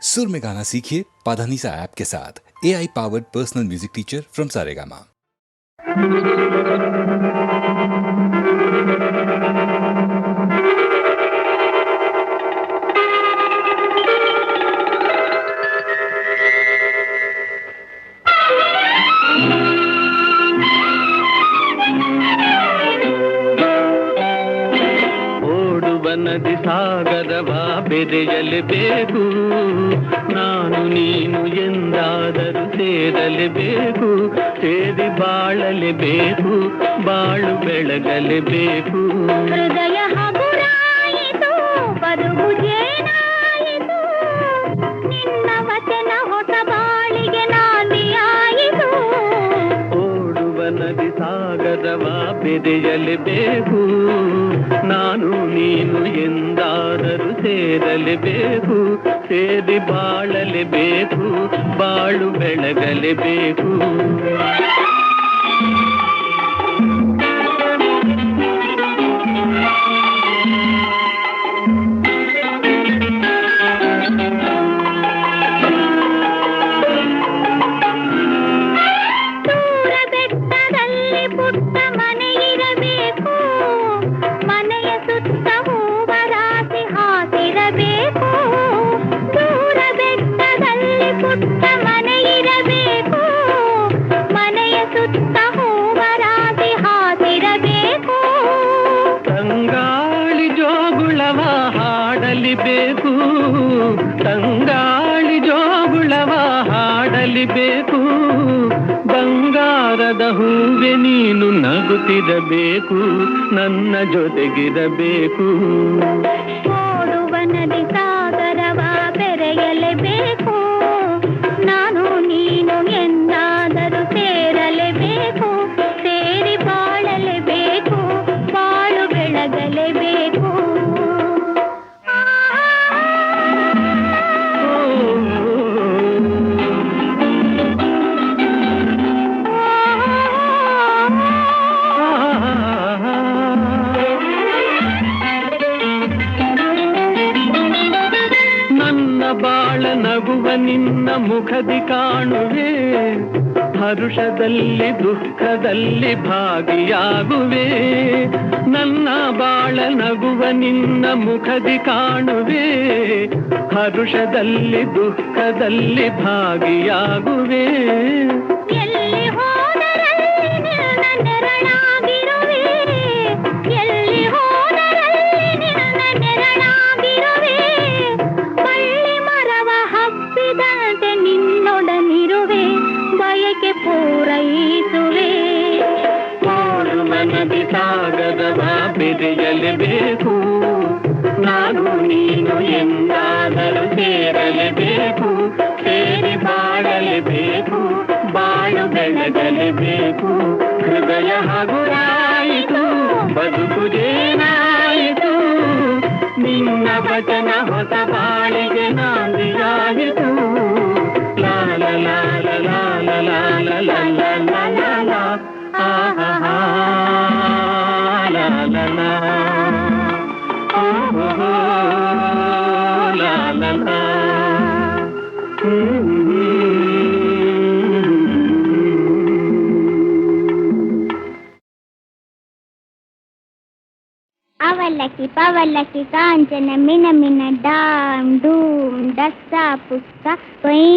सुर में गाना सीखिए पाधानीसा ऐप के साथ। AI powered personal music teacher from Saregama. ನದಿ ಸಾಗರವ ಬೆರೆಯಲೇಬೇಕು, ನಾನು ನೀನು ಎಂದಾದರೂ ಸೇರಲೇಬೇಕು, ಸೇರಿ ಬಾಳಲೇಬೇಕು, ಬಾಳು ಬೆಳಗಲೇಬೇಕು. ಹೃದಯ ಹಗುರಾಯಿತು, ಬದುಕು ಜೇನಾಯಿತು, ನಿನ್ನ ವಚನ ಹೊಸ ಬಾಳಿಗೆ ನಾಂದಿಯಾಯಿತು. ಓಡುವ ನದಿ ಸಾಗರವ ಬೆರೆಯಲೇಬೇಕು, ನಾನು ನೀನು ಎಂದಾದರೂ ಸೇರಲೇಬೇಕು, ಸೇರಿ ಬಾಳಲೇಬೇಕು, ಬಾಳು ಬೆಳಗಲೇಬೇಕು. ತಂಗಾಳಿ ಜೋಗುಳವ ಹಾಡಲಿಬೇಕು, ಬಂಗಾರದ ಹೂವೆ ನೀನು ನಗುತ್ತಿರಬೇಕು, ನನ್ನ ಜೊತೆಗಿರಬೇಕು. ಓಡುವ ನದಿ ಸಾಗರವ ಬೆರೆಯಲೇಬೇಕು, ನಾನು ನೀನು ಎಂದಾದರೂ ಸೇರಲೇಬೇಕು, ಸೇರಿ ಬಾಳಲೇಬೇಕು, ಬಾಳು ಬೆಳಗಲೇಬೇಕು. ಬಾಳ ನಗುವ ನಿನ್ನ ಮುಖದಿ ಕಾಣುವೆ, ಹರುಷದಲ್ಲಿ ದುಃಖದಲ್ಲಿ ಭಾಗಿಯಾಗುವೆ. ನನ್ನ ಬಾಳ ನಗುವ ನಿನ್ನ ಮುಖದಿ ಕಾಣುವೆ, ಹರುಷದಲ್ಲಿ ದುಃಖದಲ್ಲಿ ಭಾಗಿಯಾಗುವೆ. ಎಲ್ಲಿ ಹೋದರಲ್ಲಿ ನಿನ್ನ ನೆರಳಾಗಿರುವೆ, ಎಲ್ಲಿ ಹೋದರಲ್ಲಿ ನಿನ್ನ ನೆರಳಾಗಿರುವೆ, ಬಳ್ಳಿ ಮರವ ಹಬ್ಬಿದಂತೆ ನಿನ್ನೊಡನಿರುವೆ, ಬಯಕೆ ಪೂರೈಸುವೆ. ಓಡುವ ನದಿ ಸಾಗರವ ಬೆರೆಯಲೇಬೇಕು, ನಾನು ನೀನು ಎಂದಾದರೂ ಸೇರಲೇಬೇಕು, ಸೇರಿ ಬಾಳಲೇಬೇಕು, ಬಾಳು ಬೆಳಗಲೇಬೇಕು. ಹೃದಯ ಹಗುರಾಯಿತು, ಬದುಕು ಜೇನಾಯಿತು, ನಿನ್ನ ವಚನ ಹೊಸ ಬಾಳಿಗೆ ನಾಂದಿಯಾಯಿತು. ಲಾಲ ಲಾಲ ಲಾಲ ಲಾಲ ಲಾಲ ಲಾಲ ಲಾ, ಆಹಾ ಲಾಲ ಲಾ, ಓಹೋ ಲಾಲ ಲಾ. ಅವಲಕ್ಕಿ ಪವಲಕ್ಕಿ ಕಾಂಚನ ಮಿನ ಮಿನ ಡಾಮ್ ಡೂಮ್ ಡಸ್ಸ ಪುಸ್ತ ಕೊಯ್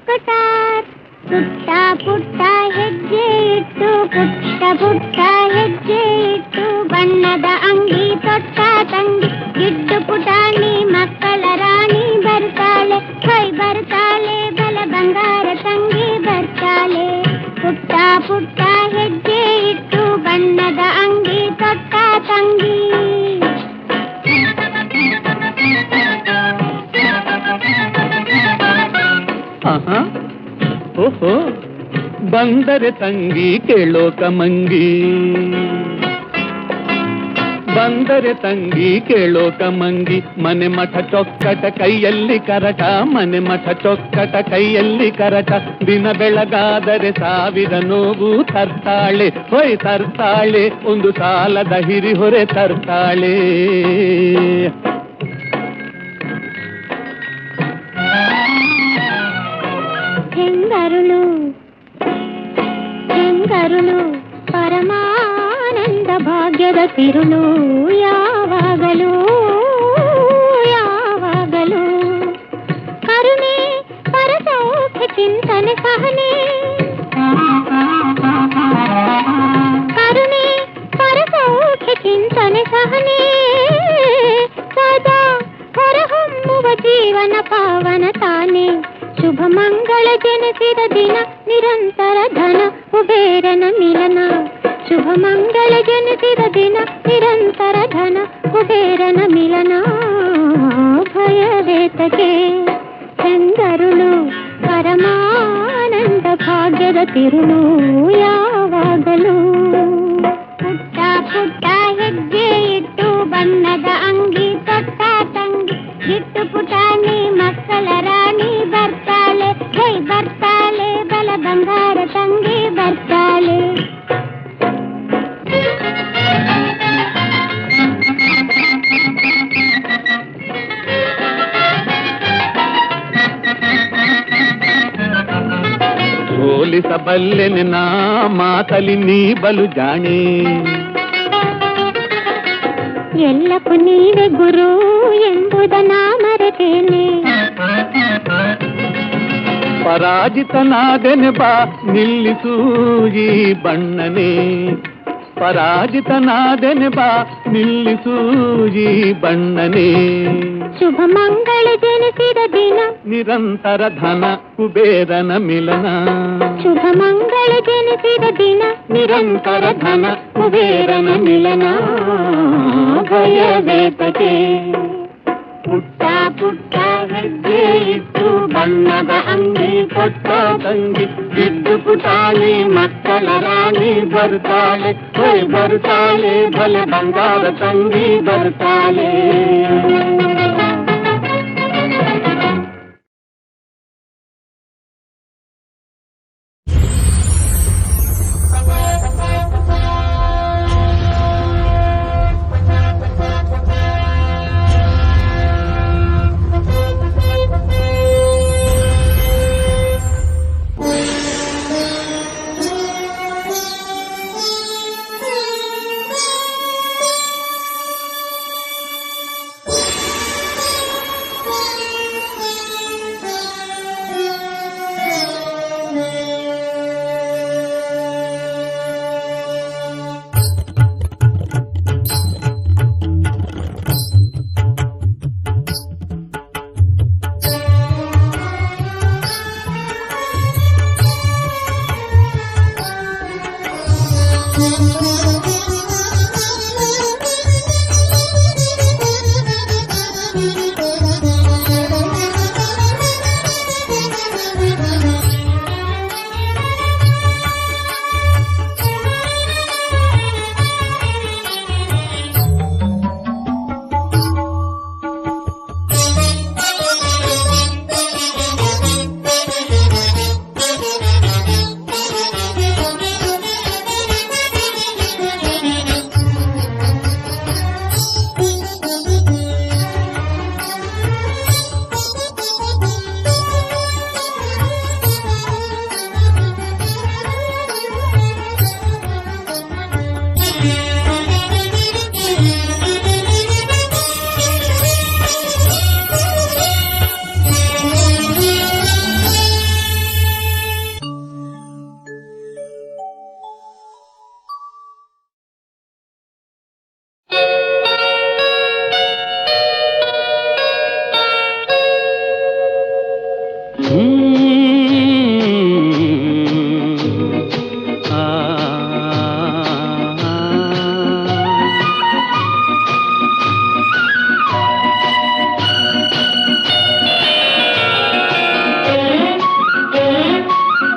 ಕಟಾರ್. ಪುಟ್ಟ ಪುಟ್ಟ ಹೆಜ್ಜೆ ಇಟ್ಟು, ಪುಟ್ಟ ಪುಟ್ಟ ಹೆಜ್ಜೆ ಇಟ್ಟು, ಬಣ್ಣದ ಅಂಗಿ ತೊಟ್ಟ ತಂಗಿ, ಗಿಡ್ಡು ಪುಟಾಣಿ ಮಕ್ಕಳ ರಾಣಿ ಬರ್ತಾಳೆ, ಹೊಯ್ ಬರ್ತಾಳೆ, ಬಲ ಬಂಗಾರ ತಂಗಿ ಬರ್ತಾಳೆ. ಪುಟ್ಟ ಪುಟ್ಟ ಹೆಜ್ಜೆ ಇಟ್ಟು, ಬಣ್ಣದ ಅಂಗಿ ತೊಟ್ಟ ತಂಗಿ. ಓಹೋ ಬಂದರೆ ತಂಗಿ ಕೇಳೋ ಕಮಂಗಿ, ಬಂದರೆ ತಂಗಿ ಕೇಳೋ ಕಮಂಗಿ, ಮನೆ ಮಠ ಚೊಕ್ಕಟ ಕೈಯಲ್ಲಿ ಕರಟ, ಮನೆ ಮಠ ಚೊಕ್ಕಟ ಕೈಯಲ್ಲಿ ಕರಟ, ದಿನ ಬೆಳಗಾದರೆ ಸಾವಿರ ನೋವು ತರ್ತಾಳೆ, ಹೊಯ್ ತರ್ತಾಳೆ, ಒಂದು ಸಾಲದ ಹಿರಿಹೊರೆ ತರ್ತಾಳೆ. ಹೆಂಗರುಳು ಹೆಂಗರುಳು ಪರಮಾನಂದ ಭಾಗ್ಯದ ತಿರುಳು ಯಾವಾಗಲೂ ಯಾವಾಗಲೂ ಕರುಣೆ ಪರಸೌಖ್ಯ ಚಿಂತನೆ ಸಹನೆ ಕರುಣೆ ಪರಸೌಖ್ಯ ಚಿಂತನೆ ಸಹನೆ ಸದಾ ಹೊರಹೊಮ್ಮುವ ಜೀವನ ಪಾವನ ತಾನೆ ಶುಭ ಮಂಗಳ ಜನಿಸಿದ ದಿನ ನಿರಂತರ ಧನ ಕುಬೇರನ ಮಿಲನ ಶುಭ ಮಂಗಳ ಜನಿಸಿದ ದಿನ ನಿರಂತರ ಧನ ಕುಬೇರನ ಮಿಲನ ಭಯವೇತಕ್ಕೆ ಹೆಂಗರುಳು ಪರಮಾನಂದ ಭಾಗ್ಯದ ತಿರುಳು ಯಾವಾಗಲೂ ಪುಟ್ಟ ಪುಟ್ಟ ಹೆಜ್ಜೆ ಇಟ್ಟು ಬಣ್ಣದ ಅಂಗಿ ತೊಟ್ಟ ತಂಗಿ ಇಟ್ಟು ಪುಟಾಣಿ ಮಕ್ಕಳ ರಾಣಿ ಬರ್ತಾಳೆ ಹೈ ಬರ್ತಾಳೆ ಬಲ ಬಂಗಾರ ತಂಗಿ ಬರ್ತಾಳೆ ಸೋಲಿಸಬಲ್ಲೆನೆ ನಾ ಮಾತಲಿ ನೀ ಬಲು ಜಾಣೆ ಎಲ್ಲಕ್ಕೂ ನೀವೇ ಗುರು ಎಂಬುದನ್ನ ಮರೆತೇನೆ ಪರಾಜಿತನಾದೆನೆ ಬಾ ನಿಲ್ಲಿಸು ಈ ಬಣ್ಣನೆ ಪರಾಜಿತನಾದೆನೆ ಬಾ ನಿಲ್ಲಿಸು ಈ ಬಣ್ಣನೆ ಶುಭ ಮಂಗಳ ಜನಿಸಿದ ದಿನ ನಿರಂತರ ಧನ ಕುಬೇರನ ಮಿಲನ ಶುಭ ಮಂಗಳ ಜನಿಸಿದ ದಿನ ನಿರಂತರ ಧನ ಕುಬೇರನ ಮಿಲನ ಭಯವೇತಕ್ಕೆ ಪುಟ್ಟ ಪುಟ್ಟ ಹೆಜ್ಜೆ ಇಟ್ಟು ಬಣ್ಣದ ಅಂಗಿ ಕೊಟ್ಟ ತಂಗಿ ಇದ್ದು ಪುಟಾಣಿ ಮಕ್ಕಳ ರಾಣಿ ಬರ್ತಾಳೆ ಹೊಯ್ ಬರ್ತಾಳೆ ಬಲ ಬಂಗಾರ ತಂಗಿ ಬರ್ತಾಳೆ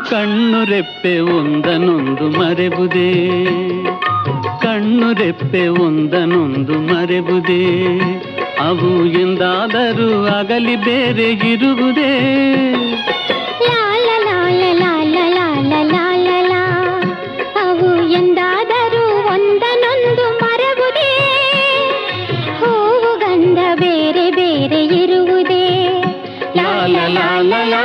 ಕಣ್ಣು ರೆಪ್ಪೆ ಒಂದನೊಂದು ಮರೆಬುದೇ ಕಣ್ಣು ರೆಪ್ಪೆ ಒಂದನೊಂದು ಮರೆಬುದೇ ಅವು ಎಂದಾದರೂ ಅಗಲಿ ಬೇರೆ ಇರುವುದೇ ಅವು ಎಂದಾದರೂ ಒಂದನೊಂದು ಮರೆಬುದೇ ಹೂವು ಗಂಧ ಬೇರೆ ಬೇರೆ ಇರುವುದೇ ಲಾ ಲಾ ಲಾ ಲಾ ಲಾ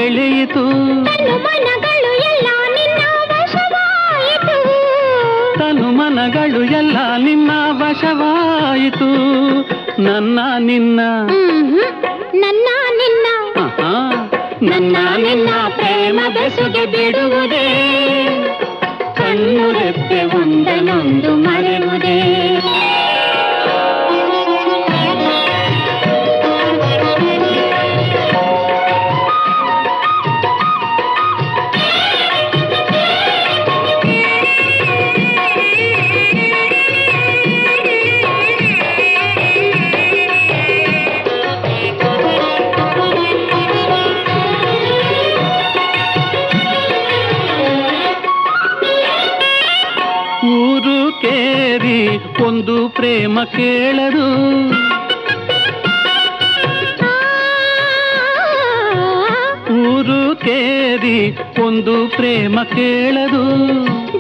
ಬೆಳೆಯಿತು. ತನು ಮನಗಳು ಎಲ್ಲ ನಿನ್ನ ವಶವಾಯಿತು. ತನು ಮನಗಳು ಎಲ್ಲ ನಿನ್ನ ವಶವಾಯಿತು. ನನ್ನ ನಿನ್ನ ನನ್ನ ನಿನ್ನ ನನ್ನ ನಿನ್ನ ಪ್ರೇಮ ಬೆಸುಗೆ ಬಿಡುವುದೇ, ಕಣ್ಣು ರೆಪ್ಪೆ ಒಂದನೊಂದು ಮರೆಯುವುದೇ. ಊರು ಕೇರಿ ಒಂದು ಪ್ರೇಮ ಕೇಳರು, ಊರು ಕೇರಿ ಒಂದು ಪ್ರೇಮ ಕೇಳರು.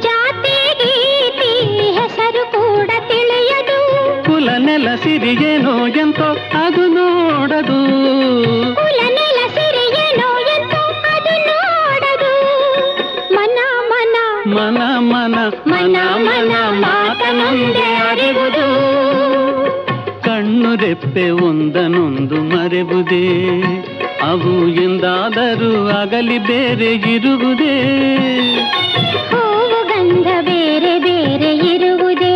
ಜಾತಿ ಗೀತಿ ಹೆಸರು ಕೂಡ ತಿಳಿಯದು, ಕುಲ ನೆಲ ಸಿರಿಯೇನೋ ಎಂತೋ ಅದು ನೋಡದು. ಕುಲ ನೆಲ ಸಿರಿಯೇನೋ ಎಂತೋ ಅದು ನೋಡದು. ಮನ ಮನ ಮನ ಮನ ಮನ ಮನ ಮಾತನೊಂದೇ ಅರಿವುದು. ಕಣ್ಣು ರೆಪ್ಪೆ ಒಂದನೊಂದು ಮರೆಯುವುದೇ, ಅವು ಎಂದಾದರೂ ಅಗಲಿ ಬೇರೆ ಇರುವುದೇ. ಹೂವು ಗಂಧ ಬೇರೆ ಬೇರೆ ಇರುವುದೇ,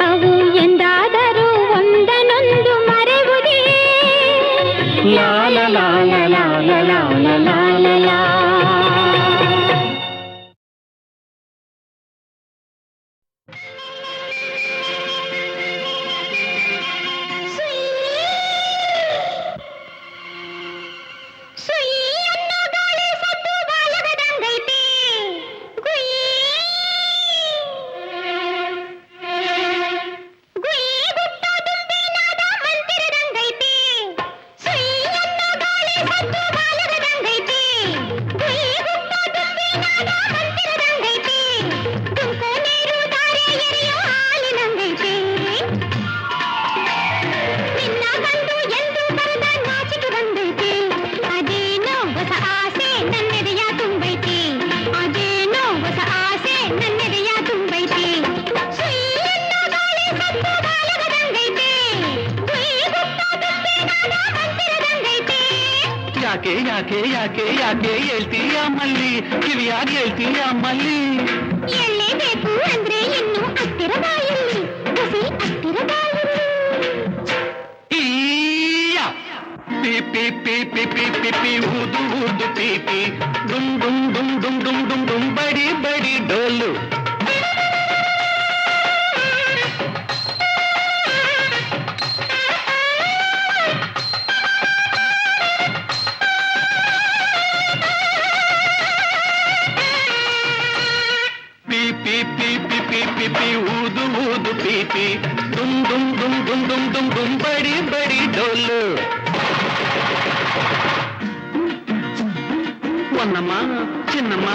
ಅವು ಎಂದಾದರೂ ಒಂದನೊಂದು ಮರೆಯುವುದೇ. ಲಾಲ ಲಾಲ ಲಾಲ ಲಾಲ ಲಾಲ ಲಾ. ಯಾಕೆ ಯಾಕೆ ಯಾಕೆ ಯಾಕೆ ಹೇಳ್ತೀಯ ಮಲ್ಲಿ, ಕಿವಿಯಾಗಿ ಹೇಳ್ತೀಯ ಮಲ್ಲಿ. ಎಳ್ಳೇಬೇಕು ಅಂದ್ರೆ ಇನ್ನು ಹತ್ತಿರ ಬಾಯಲ್ಲಿ, ಹಸಿ ಹತ್ತಿರ ಬಾಯಲ್ಲಿ. ಪಿ ಪಿ ಪಿ ಪಿ ಪಿ ಪಿ ಪಿ ಊದು ಊದು ಪಿ ಪಿ, ಡುಮ್ ಡುಮ್ ಡುಮ್ ಡುಮ್ ಡುಮ್ ಡುಮ್ ಡುಮ್ ಬಡಿ ಬಡಿ ಡೋಲು. ಊದು ಊದು ಪೀಪಿ, ಡುಮ್ ಡುಮ್ ಡುಮ್ ಡುಮ್ ಡುಮ್ ಡುಮ್ ಡುಮ್ ಬಡಿ ಬಡಿ ಡೋಲು. ಒನ್ನಮ್ಮ ಚಿನ್ನಮ್ಮ,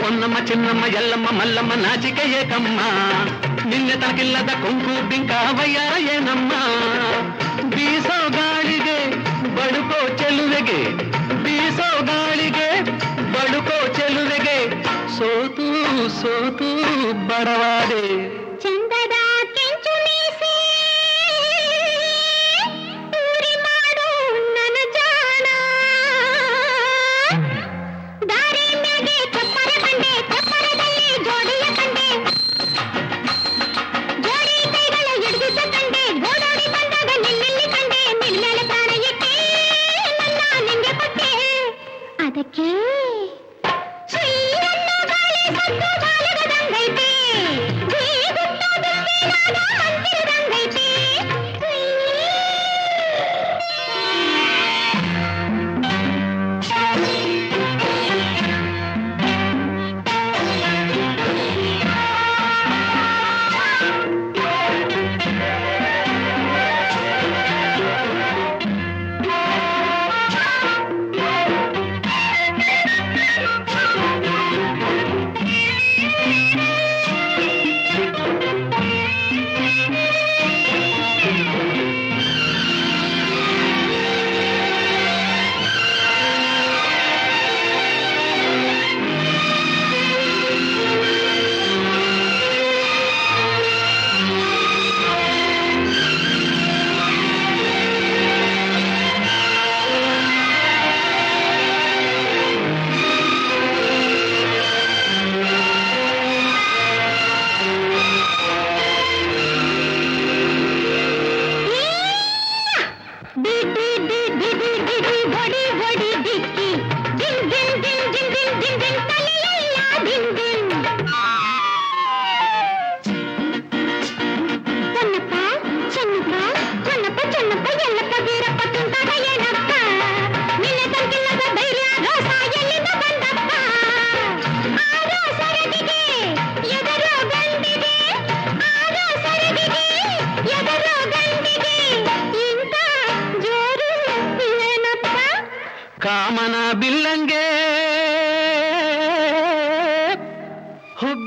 ಒನ್ನಮ್ಮ ಚಿನ್ನಮ್ಮ ಎಲ್ಲಮ್ಮ ಮಲ್ಲಮ್ಮ ನಾಚಿಕೆ ಏಕಮ್ಮ, ನಿನ್ನೆ ತನಕಿಲ್ಲದ ಕೊಂಕು ಬಿಂಕ ವಯ್ಯಾರ ಏನಮ್ಮ. ಬೀಸೋ ಗಾಳಿಗೆ ಬಡುಕೋ ಚೆಲುವೆಗೆ, ಬೀಸೋ ಗಾಳಿಗೆ ಬಡುಕೋ ಚೆಲುವೆಗೆ, ಸೋತು ಸೋತು ಬಡವಾಡೆ. ಚಂದದ ಕೆಂಚು ಮೀಸೆ ಊರಿ ಮಾಡು ನನ್ನ ಜಾಣ, ದಾರಿ ಮ್ಯಾಗೆ ಚಪ್ಪರ ಕಂಡೆ, ಚಪ್ಪರದಲ್ಲಿ ಜೋಡಿಯ ಕಂಡೆ, ಜೋಡಿ ಕೈಗಳ ಹಿಡಿದಿದ್ದ ಕಂಡೆ, ಗೋಡೋಡಿ ಬಂದಾಗ ನಿಲ್ಲಿ ಕಂಡೆ, ನಿಲ್ಮೇಲೆ ಪ್ರಾಣ ಇಟ್ಟೆ ನನ್ನ ನಿಂಗೆ ಕೊಟ್ಟೆ. ಅದಕ್ಕೆ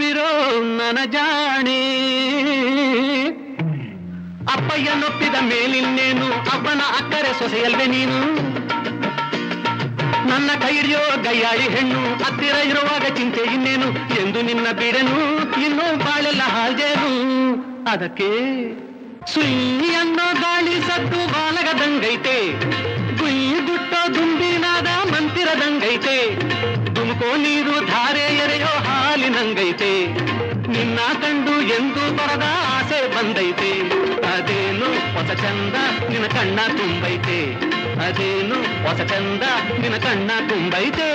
ಬಿರೋ ನನ್ನ ಜಾಣೆ ಅಪ್ಪಯ್ಯನೊಪ್ಪಿದ ಮೇಲಿನ್ನೇನು ಅಪ್ಪನ ಅಕ್ಕರೆ ಸೊಸೆಯಲ್ವೇ ನೀನು ನನ್ನ ಕೈ ಹಿಡಿಯೋ ಗಯ್ಯಾಳಿ ಹೆಣ್ಣು ಹತ್ತಿರ ಇರುವಾಗ ಚಿಂತೆ ಇನ್ನೇನು ಎಂದು ನಿನ್ನ ಬಿಡೆನು ಇನ್ನೂ ಬಾಳೆಲ್ಲ ಹಾಜೇನು ಅದಕ್ಕೆ ಸುಯಿ ಅನ್ನೋ ಗಾಳಿ ಸದ್ದು ಬಾಲಗದಂಗೈತೆ ಗುಯಿ ಗುಟ್ಟೋ ದುಂಬಿನಾದ ಮಂತಿರದಂಗೈತೆ ತುಮಕೋ ನೀರು ಧಾರೆ ಎರೆಯೋ ಹಾಲಿನಂಗೈತೆ ನಿನ್ನ ಕಂಡು ಎಂದು ಬರದ ಆಸೆ ಬಂದೈತೆ ಅದೇನು ಹೊಸ ಚಂದ ನಿನ್ನ ಕಣ್ಣ ತುಂಬೈತೆ ಅದೇನು ಹೊಸ ಚಂದ ನಿನ್ನ ಕಣ್ಣ ತುಂಬೈತೆ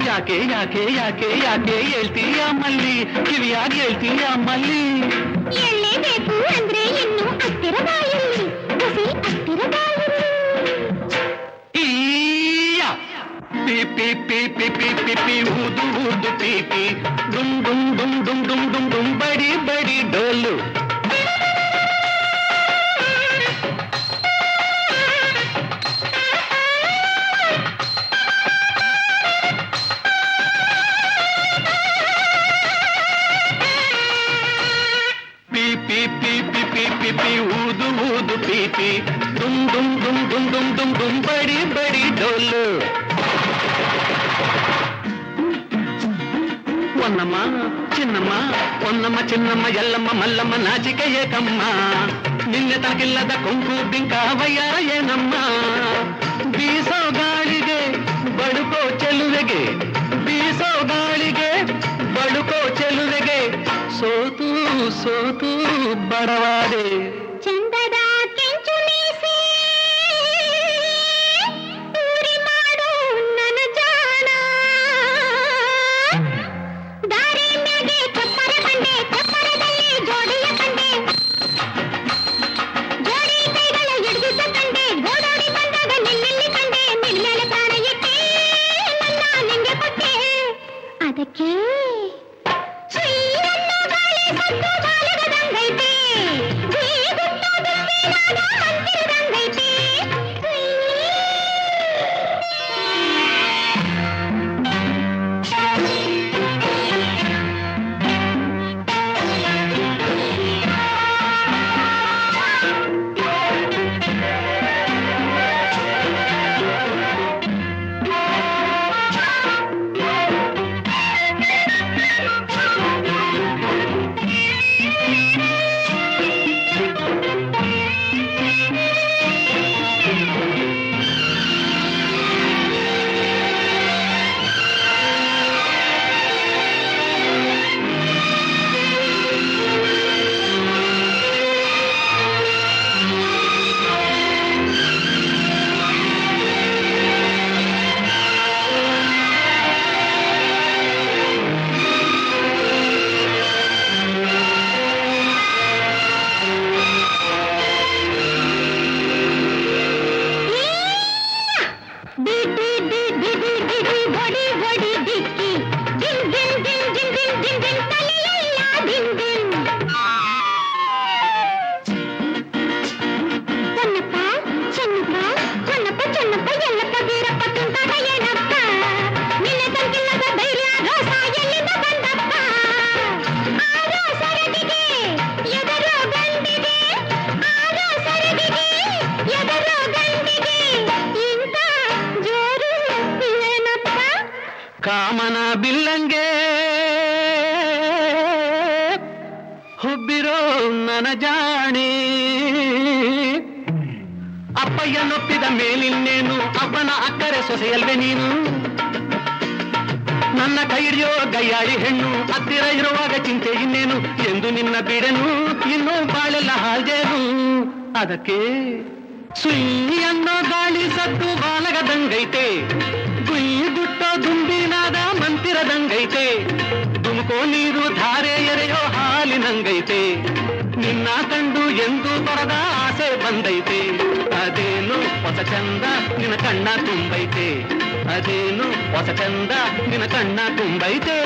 ಯಾಕೆ ಯಾಕೆ ಯಾಕೆ ಯಾಕೆ ಹೇಳ್ತೀಯ ಮಲ್ಲಿ ಕಿವಿಯಾಗಿ ಹೇಳ್ತೀಯ ಮಲ್ಲಿ ಎಳ್ಳೇಬೇಕು ಅಂದ್ರೆ ಇನ್ನು ಹತ್ತಿರ ಬಾಯಲ್ಲಿ ಹುಸಿ ಹತ್ತಿರ ಬಾಯಲ್ಲಿ ಪಿ ಪಿ ಪಿ ಪಿ ಪಿ ಪಿ ಪಿ ಊದು ಊದು ಪಿ ಪಿ ಡುಮ್ ಡುಮ್ ಡುಮ್ ಡುಮ್ ಡುಮ್ ಡುಮ್ ಡುಮ್ ಬಡಿ ಬಡಿ ಡೋಲು ಊದು ಊದು ಪೀಪಿ ಡುಮ್ ಡುಮ್ ಡುಮ್ ಡುಮ್ ಡುಮ್ ಡುಮ್ ಡುಮ್ ಬಡಿ ಬಡಿ ಡೋಲು ಒನ್ನಮ್ಮ ಚಿನ್ನಮ್ಮ ಒನ್ನಮ್ಮ ಚಿನ್ನಮ್ಮ ಎಲ್ಲಮ್ಮ ಮಲ್ಲಮ್ಮ ನಾಚಿಕೆ ಏಕಮ್ಮ ನಿನ್ನೆ ತನಗಿಲ್ಲದ ಕೊಂಕು ಬಿಂಕ ವಯ್ಯಾರ ಏನಮ್ಮ ಬೀಸೋ ಗಾಳಿಗೆ ಬಡುಕೋ ಚೆಲುವೆಗೆ ಬೀಸೋ ಗಾಳಿಗೆ ಬಡುಕೋ ಚೆಲುವೆಗೆ ಸೋತು ಸೋತು ಬಡವಾದೆ ಚಂದದ ಕೆಂಚು ಮೀಸೆ ಊರಿ ಮಾಡು ನನ್ನ ಜಾಣ ದಾರಿ ಮ್ಯಾಗೆ ಚಪ್ಪರ ಕಂಡೆ ಚಪ್ಪರದಲ್ಲಿ ಜೋಡಿಯ ಕಂಡೆ ಜೋಡಿ ಕೈಗಳ ಹಿಡಿದಿದ್ದ ಕಂಡೆ ಗೋಡೋಡಿ ಬಂದಾಗ ನಿನ್ನೆಲ್ಲಿ ಕಂಡೆ ನಿನ್ಮೇಲೆ ಪ್ರಾಣ ಇಟ್ಟೆ ನನ್ನ ನಿಂಗೆ ಕೊಟ್ಟೆ ಅದಕ್ಕೆ ಕಾಮನ ಬಿಲ್ಲಂಗೆ ಹುಬ್ಬಿರೋ ನನ್ನ ಜಾಣೆ ಅಪ್ಪಯ್ಯನೊಪ್ಪಿದ ಮೇಲಿನ್ನೇನು ಅಪ್ಪನ ಅಕ್ಕರೆ ಸೊಸೆಯಲ್ವೇ ನೀನು ನನ್ನ ಕೈ ಹಿಡಿಯೋ ಗಯ್ಯಾಳಿ ಹೆಣ್ಣು ಹತ್ತಿರ ಇರುವಾಗ ಚಿಂತೆ ಇನ್ನೇನು ಎಂದು ನಿನ್ನ ಬಿಡೆನು ಇನ್ನೂ ಬಾಳೆಲ್ಲ ಹಾಲ್ದೇನು ಅದಕ್ಕೆ ಸುಯಿ ಅನ್ನೋ ಗಾಳಿ ಸತ್ತು ಬಾಲಗದಂಗೈತೆ ಗುಯಿ ಗುಟ್ಟೋ ದುಂಬಿನಾದ ಮಂತಿರದಂಗೈತೆ ದುಮುಕೋ ನೀರು ಧಾರೆ ಎರೆಯೋ ಹಾಲಿನಂಗೈತೆ ನಿನ್ನ ಕಂಡು ಎಂದು ಬರದ ಆಸೆ ಬಂದೈತೆ ಅದೇನು ಹೊಸ ಚಂದ ನಿನ್ನ ಕಣ್ಣ ತುಂಬೈತೆ ಅದೇನು ಹೊಸ ಚಂದ ನಿನ್ನ ಕಣ್ಣ ತುಂಬೈತೆ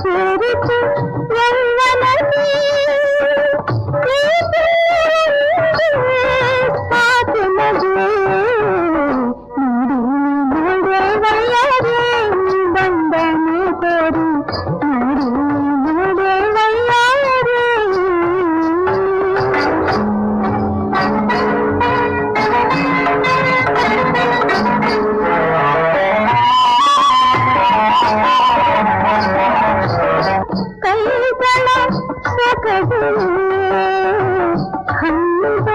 ಸೇರಿತು ಯೌವನದಿ ಸಾಕು ಮದುವೆ ನೋಡು ನೋಡುವಯ್ಯರೇ ಬಂದನು ಕೋರಿ ನೋಡು ನೋಡುವಯ್ಯರೇ ಕೈಗಳ ಸೊಗಡು ಹಣ್ಣುಗ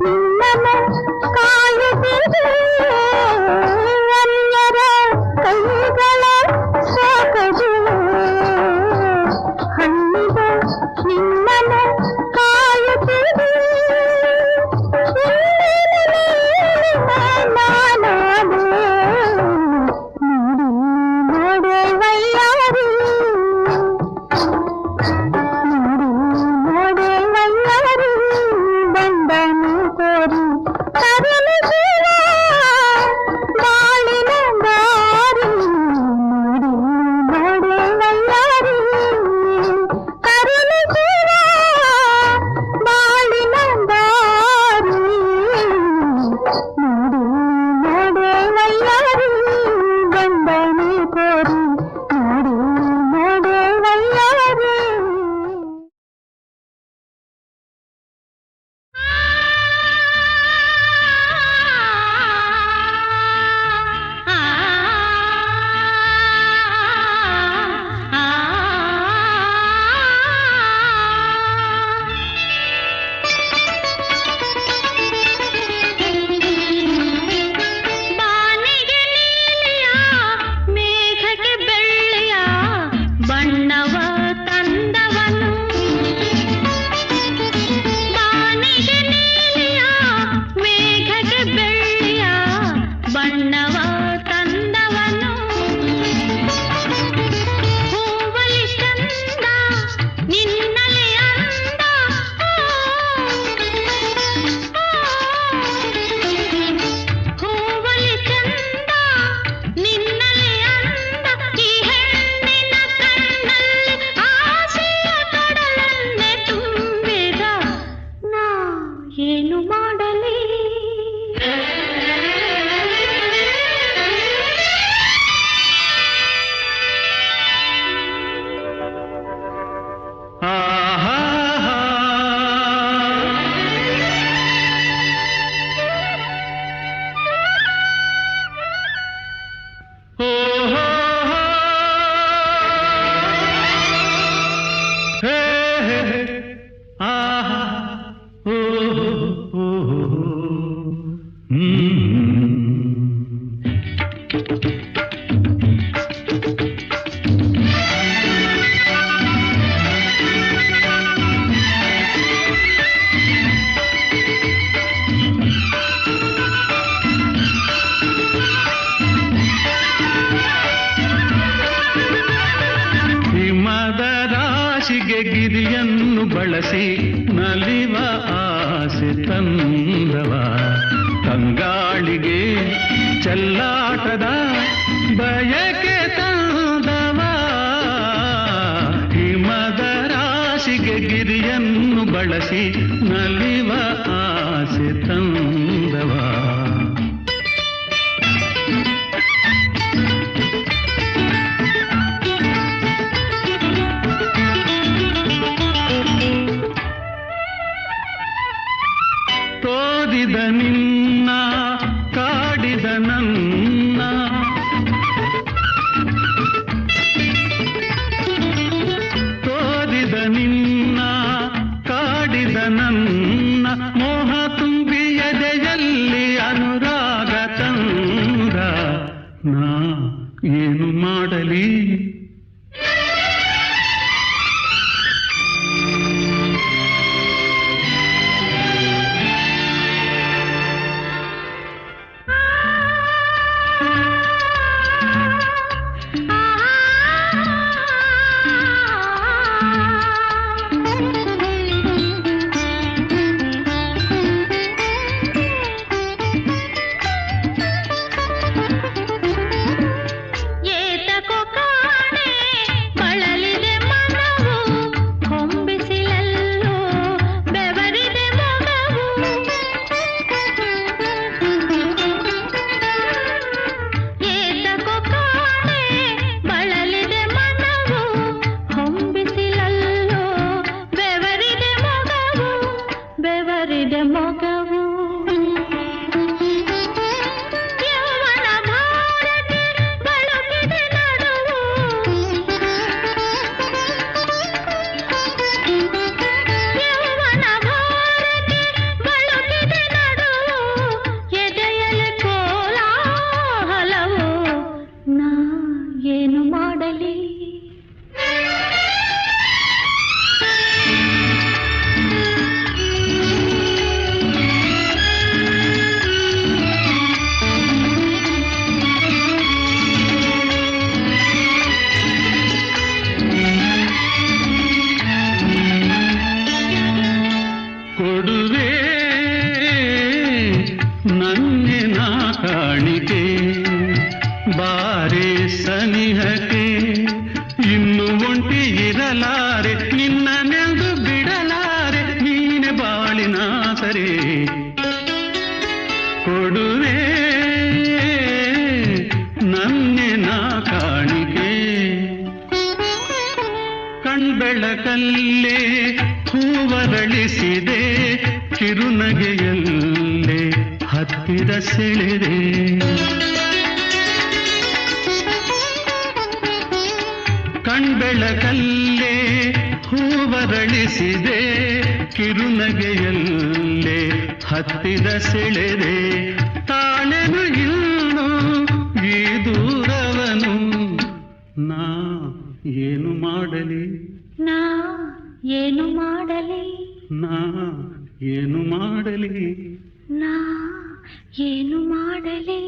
ನಿನ್ನನ್ನು ಕಾಯುತ್ತಿದೆ ಎಲ್ಲರ ಕೈಗಳ ಸೊಗಡು ಹಣ್ಣುಗ ನಿನ್ನನ್ನು ಕಾಯುತ್ತಿದೆ ನೋಡು ನೋಡುವಯ್ಯಾರು ನೋಡುವಯ್ಯಾರು ಬಂದನು ಕೋರಿ ಕರಲು ಜೀವ ಬಾಳಿನ ದಾರಿ ನೋಡು ನೋಡುವಯ್ಯಾರು ಕರಲು ಜೀವ ಬಾಳಿನ ದಾರಿ ನೋಡು ನೋಡುವಯ್ಯಾರು ಬಂದನು ಕೋರಿ ನೋಡು ನೋಡುವಯ್ಯಾರು ಬಾನಿಗೆ ನೀಲಿಯ ಮೇಘಕ್ಕೆ ಬೆಳ್ಳೆಯ ಬಣ್ಣವ ತಂದವನು ಬಾನಿಗೆ ನೀಲಿಯ ಮೇಘಕ್ಕೆ ಬೆಳ್ಳೆಯ ಬಣ್ಣವ ತಂದವನು ಹೂವಲಿ ಚಂದ ನಿನ್ನಲೆ ಅಂದ ಹೂವಲಿ ಚಂದ ನಿನ್ನಲೆ ಅಂದ ಈ ಹೆಣ್ಣಿನ ಕಣ್ಣಲ್ಲಿ ಆಸೆಯ ಕಡಲನ್ನೇ ತುಂಬಿದ ನಾ ಏನು ಮಾಡಲಿ ಹಿಮದ ರಾಶಿಗೆ ಗಿರಿಯನ್ನು ಬಳಸಿ ನಲಿವ ಆಸೆ ತಂದವ ತಂಗಾಳಿಗೆ ಚೆಲ್ಲಾಟದ ಬಯಕೆ ತಂದವ ಹಿಮದ ರಾಶಿಗೆ ಗಿರಿಯನ್ನು ಬಳಸಿ ನಲಿವ ಆಸೆ ತಂದವ ತೋರಿದ ನಿನ್ನ ಕಾಡಿದ ನನ್ನ ತೋರಿದ ನಿನ್ನ ಕಾಡಿದ ನನ್ನ ಮೋಹ ತುಂಬಿ ಎದೆಯಲ್ಲಿ ಅನುರಾಗ ತಂದ ನಾ ಏನು ಮಾಡಲಿ ಏತಕೋ ಕಾಣ ಸನಿಹಕ್ಕೆ ಇನ್ನು ಒಂಟಿ ಇರಲಾರೆ ನಿನ್ನ ನೆಂದು ಬಿಡಲಾರೆ ನೀನೆ ಬಾಳಿನ ಸರಿ ಕೊಡುವೆ ನನ್ನೆನ ಕಾಣಿಕೆ ಕಣ್ಬೆಳಕಲ್ಲೇ ಹೂವರಳಿಸಿದೆ ಕಿರುನಗೆಯಲ್ಲೇ ಹತ್ತಿರ ಸೆಳೆದೆ ಕಣ್ಬೆಳಕಲ್ಲೇ ಹೂವರಳಿಸಿದೆ ಕಿರುನಗೆಯಲ್ಲೇ ಹತ್ತಿರ ಸೆಳೆದೆ ತಾಳೆನು ಇನ್ನು ಈ ದೂರವನು ನಾ ಏನು ಮಾಡಲಿ ನಾ ಏನು ಮಾಡಲಿ ನಾ ಏನು ಮಾಡಲಿ ನಾ ಏನು ಮಾಡಲಿ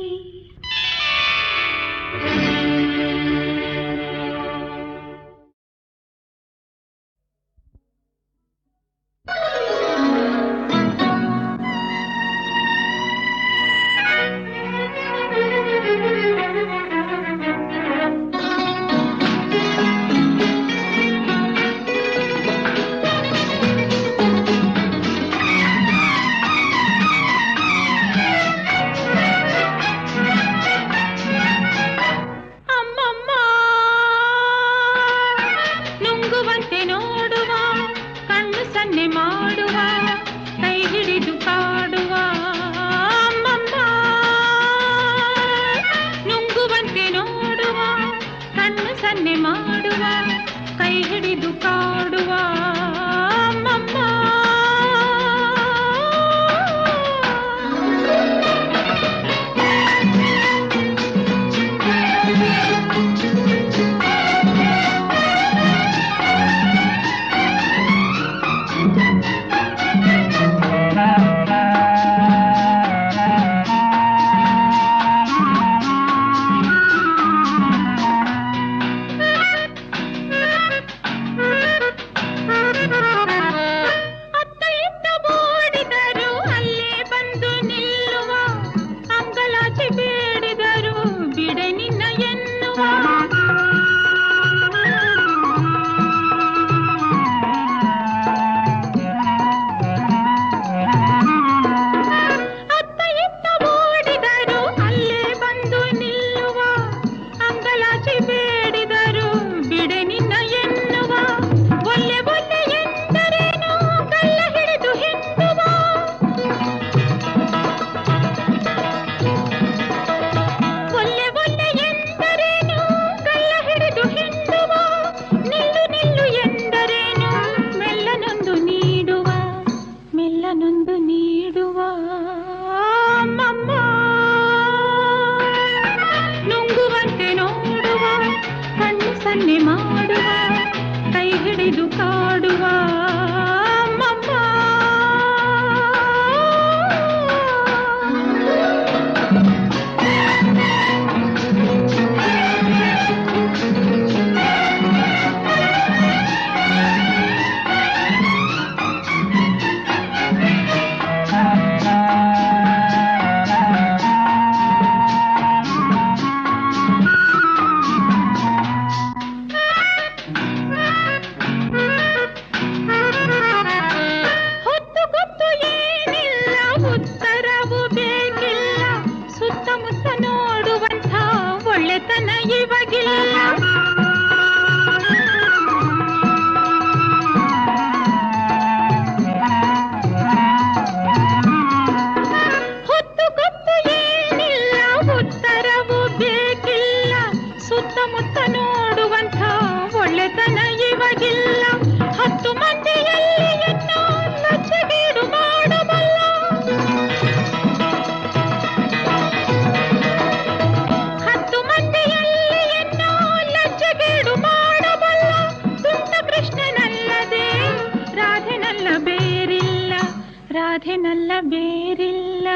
ರಾಧೆನಲ್ಲ ಬೇರಿಲ್ಲ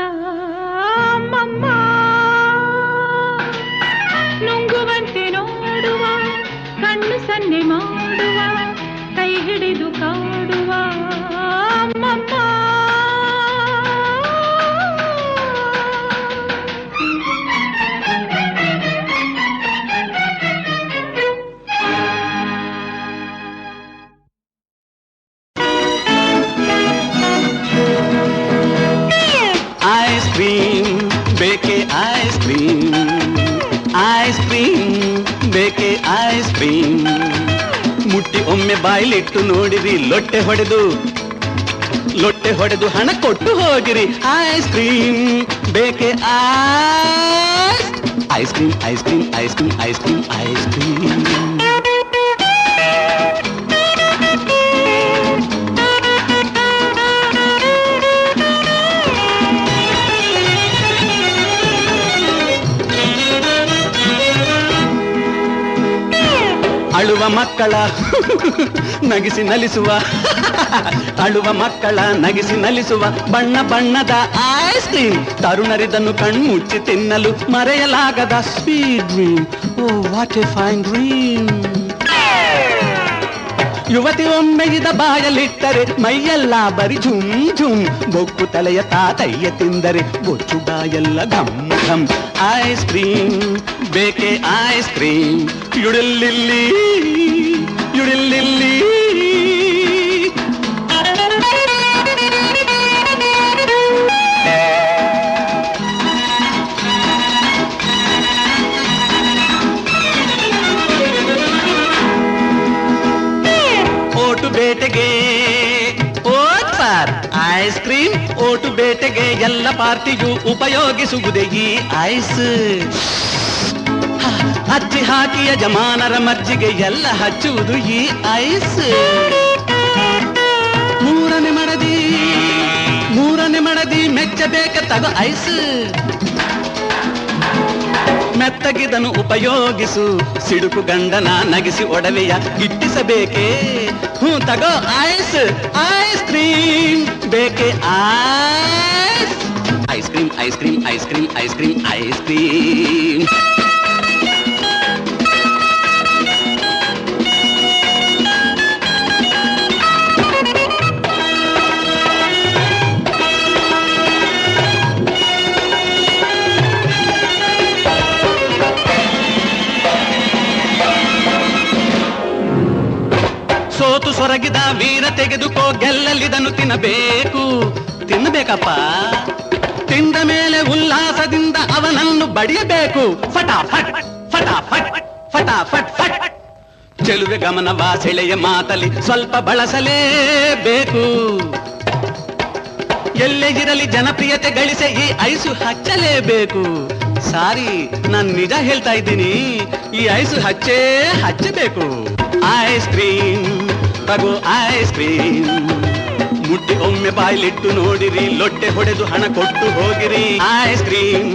ಅಮ್ಮಮ್ಮ ನುಂಗುವಂತೆ ನೋಡುವ ಕಣ್ಣು ಸನ್ನೆ ಮಾಡುವ ಕೈ ಹಿಡಿದು ಕಾಡುವ ಅಮ್ಮಮ್ಮ ಒಮ್ಮೆ ಬಾಯ್ಲಿಟ್ಟು ನೋಡಿರಿ, ಲೊಟ್ಟೆ ಹೊಡೆದು ಹಣ ಕೊಟ್ಟು ಹೋಗಿರಿ. ಐಸ್ ಕ್ರೀಮ್ ಬೇಕೆ ice cream ice cream ice cream ice cream ice cream. ಅಳುವ ಮಕ್ಕಳ ನಗಿಸಿ ನಲಿಸುವ ಅಳುವ ಮಕ್ಕಳ ನಗಿಸಿ ನಲಿಸುವ ಬಣ್ಣ ಬಣ್ಣದ ಐಸ್ ಕ್ರೀಮ್. ತರುಣರಿದನ್ನು ಕಣ್ಮುಚ್ಚಿ ತಿನ್ನಲು ಮರೆಯಲಾಗದ sweet dream. Oh what a fine dream. ಯುವತಿ ಒಮ್ಮೆ ಇದ ಬಾಯಲ್ಲಿಟ್ಟರೆ ಮೈಯೆಲ್ಲ ಬರಿ ಝುಮ್ ಝುಮ್. ಬೊಕ್ಕು ತಲೆಯ ತಾತಯ್ಯ ತಿಂದರೆ ಬೊಚ್ಚು ಬಾಯೆಲ್ಲ ಘಮ್ ಘಮ್. ಐಸ್ ಕ್ರೀಮ್ ಬೇಕೆ ಐಸ್ ಕ್ರೀಮ್. ಯುಡಿಲ್ಲಿಲ್ಲಿ ಯುಡಿಲ್ಲಿಲ್ಲಿ. ಓಟು ಬೇಟೆಗೆ vote for ice cream. Vote ಬೇಟೆಗೆ ಎಲ್ಲ ಪಾರ್ಟಿಯೂ ಉಪಯೋಗಿಸುವುದೇ ಈ ಐಸ್. ಹಚ್ಚಿ ಹಾಕಿ ಯಜಮಾನರ ಮರ್ಜಿಗೆ ಎಲ್ಲ ಹಚ್ಚುವುದು ಈ ಐಸ್. ಮೂರನೇ ಮಡದಿ ಮೆಚ್ಚಬೇಕ ತಗೋ ಐಸ್. ಮೆತ್ತಗಿದನು ಉಪಯೋಗಿಸು, ಸಿಡುಕು ಗಂಡನ ನಗಿಸಿ ಒಡವೆಯ ಗಿಟ್ಟಿಸಬೇಕೆ. ತಗೋ ಐಸ್. ಐಸ್ ಕ್ರೀಮ್ ಬೇಕೆ ice. Ice cream ice cream ice cream ice cream ice cream. ಸೋತು ಸೊರಗಿದ ವೀರ ತೆಗೆದುಕೋ, ಗೆಲ್ಲಲಿದನು ತಿನ್ನಬೇಕಪ್ಪ. ತಿಂದ ಮೇಲೆ ಉಲ್ಲಾಸದಿಂದ ಅವನನ್ನು ಬಡಿಯಬೇಕು. ಫಟಾಫಟ್ ಫಟಾಫಟ್ ಫಟಾಫಟ್ ಫಟ್. ಚೆಲುವೆ ಗಮನವ ಸೆಳೆಯ ಮಾತಲಿ ಸ್ವಲ್ಪ ಬಳಸಲೇಬೇಕು. ಎಲ್ಲೇ ಇರಲಿ ಜನಪ್ರಿಯತೆ ಗಳಿಸೆ ಈ ಐಸು ಹಚ್ಚಲೇಬೇಕು. ಸಾರಿ, ನಾನು ನಿಜ ಹೇಳ್ತಾ ಇದ್ದೀನಿ, ಈ ಐಸು ಹಚ್ಚಬೇಕು. ಐಸ್ ಕ್ರೀಮ್ ತಗೋ ಐಸ್ ಕ್ರೀಮ್. ಮುಟ್ಟಿ ಒಮ್ಮೆ ಬಾಯ್ಲಿಟ್ಟು ನೋಡಿರಿ, ಲೊಟ್ಟೆ ಹೊಡೆದು ಹಣ ಕೊಟ್ಟು ಹೋಗಿರಿ. Ice cream